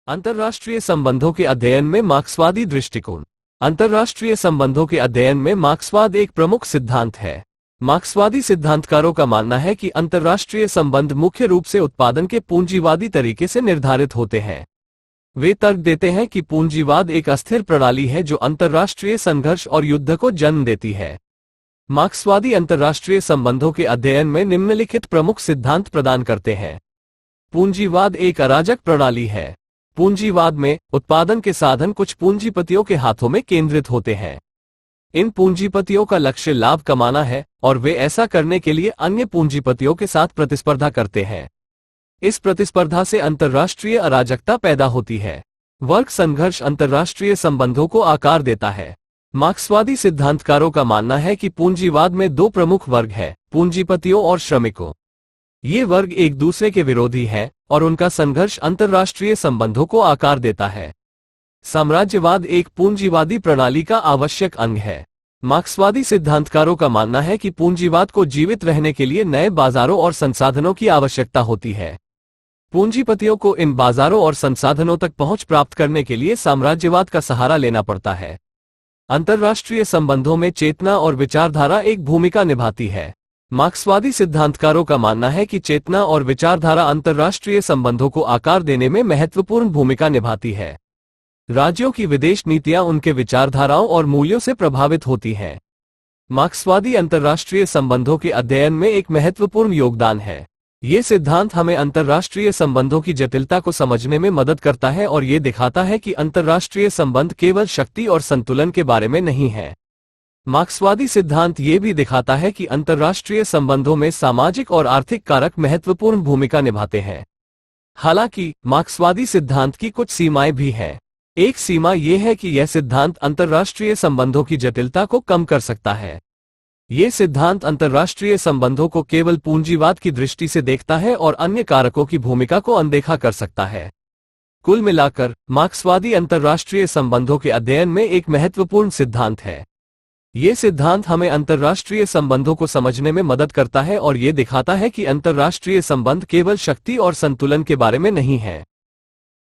अंतर्राष्ट्रीय संबंधों के अध्ययन में मार्क्सवादी दृष्टिकोण। अंतर्राष्ट्रीय संबंधों के अध्ययन में मार्क्सवाद एक प्रमुख सिद्धांत है। मार्क्सवादी सिद्धांतकारों का मानना है कि अंतर्राष्ट्रीय संबंध मुख्य रूप से उत्पादन के पूंजीवादी तरीके से निर्धारित होते हैं। वे तर्क देते हैं कि पूंजीवाद एक अस्थिर प्रणाली है जो अंतर्राष्ट्रीय संघर्ष और युद्ध को जन्म देती है। मार्क्सवादी अंतर्राष्ट्रीय संबंधों के अध्ययन में निम्नलिखित प्रमुख सिद्धांत प्रदान करते हैं। पूंजीवाद एक अराजक प्रणाली है। पूंजीवाद में उत्पादन के साधन कुछ पूंजीपतियों के हाथों में केंद्रित होते हैं। इन पूंजीपतियों का लक्ष्य लाभ कमाना है और वे ऐसा करने के लिए अन्य पूंजीपतियों के साथ प्रतिस्पर्धा करते हैं। इस प्रतिस्पर्धा से अंतर्राष्ट्रीय अराजकता पैदा होती है। वर्ग संघर्ष अंतर्राष्ट्रीय संबंधों को आकार देता है। मार्क्सवादी सिद्धांतकारों का मानना है कि पूंजीवाद में दो प्रमुख वर्ग हैं, पूंजीपतियों और श्रमिकों। ये वर्ग एक दूसरे के विरोधी हैं और उनका संघर्ष अंतर्राष्ट्रीय संबंधों को आकार देता है। साम्राज्यवाद एक पूंजीवादी प्रणाली का आवश्यक अंग है। मार्क्सवादी सिद्धांतकारों का मानना है कि पूंजीवाद को जीवित रहने के लिए नए बाजारों और संसाधनों की आवश्यकता होती है। पूंजीपतियों को इन बाजारों और संसाधनों तक पहुंच प्राप्त करने के लिए साम्राज्यवाद का सहारा लेना पड़ता है। अंतर्राष्ट्रीय संबंधों में चेतना और विचारधारा एक भूमिका निभाती है। मार्क्सवादी सिद्धांतकारों का मानना है कि चेतना और विचारधारा अंतर्राष्ट्रीय संबंधों को आकार देने में महत्वपूर्ण भूमिका निभाती है। राज्यों की विदेश नीतियां उनके विचारधाराओं और मूल्यों से प्रभावित होती हैं। मार्क्सवादी अंतर्राष्ट्रीय संबंधों के अध्ययन में एक महत्वपूर्ण योगदान है। ये सिद्धांत हमें अंतर्राष्ट्रीय संबंधों की जटिलता को समझने में मदद करता है और ये दिखाता है कि अंतर्राष्ट्रीय संबंध केवल शक्ति और संतुलन के बारे में नहीं है। मार्क्सवादी सिद्धांत ये भी दिखाता है कि अंतर्राष्ट्रीय संबंधों में सामाजिक और आर्थिक कारक महत्वपूर्ण भूमिका निभाते हैं। हालांकि मार्क्सवादी सिद्धांत की कुछ सीमाएं भी हैं। एक सीमा यह है कि यह सिद्धांत अंतर्राष्ट्रीय संबंधों की जटिलता को कम कर सकता है। यह सिद्धांत अंतर्राष्ट्रीय संबंधों को केवल पूंजीवाद की दृष्टि से देखता है और अन्य कारकों की भूमिका को अनदेखा कर सकता है। कुल मिलाकर मार्क्सवादी अंतर्राष्ट्रीय संबंधों के अध्ययन में एक महत्वपूर्ण सिद्धांत है। ये सिद्धांत हमें अंतर्राष्ट्रीय संबंधों को समझने में मदद करता है और ये दिखाता है कि अंतर्राष्ट्रीय संबंध केवल शक्ति और संतुलन के बारे में नहीं है।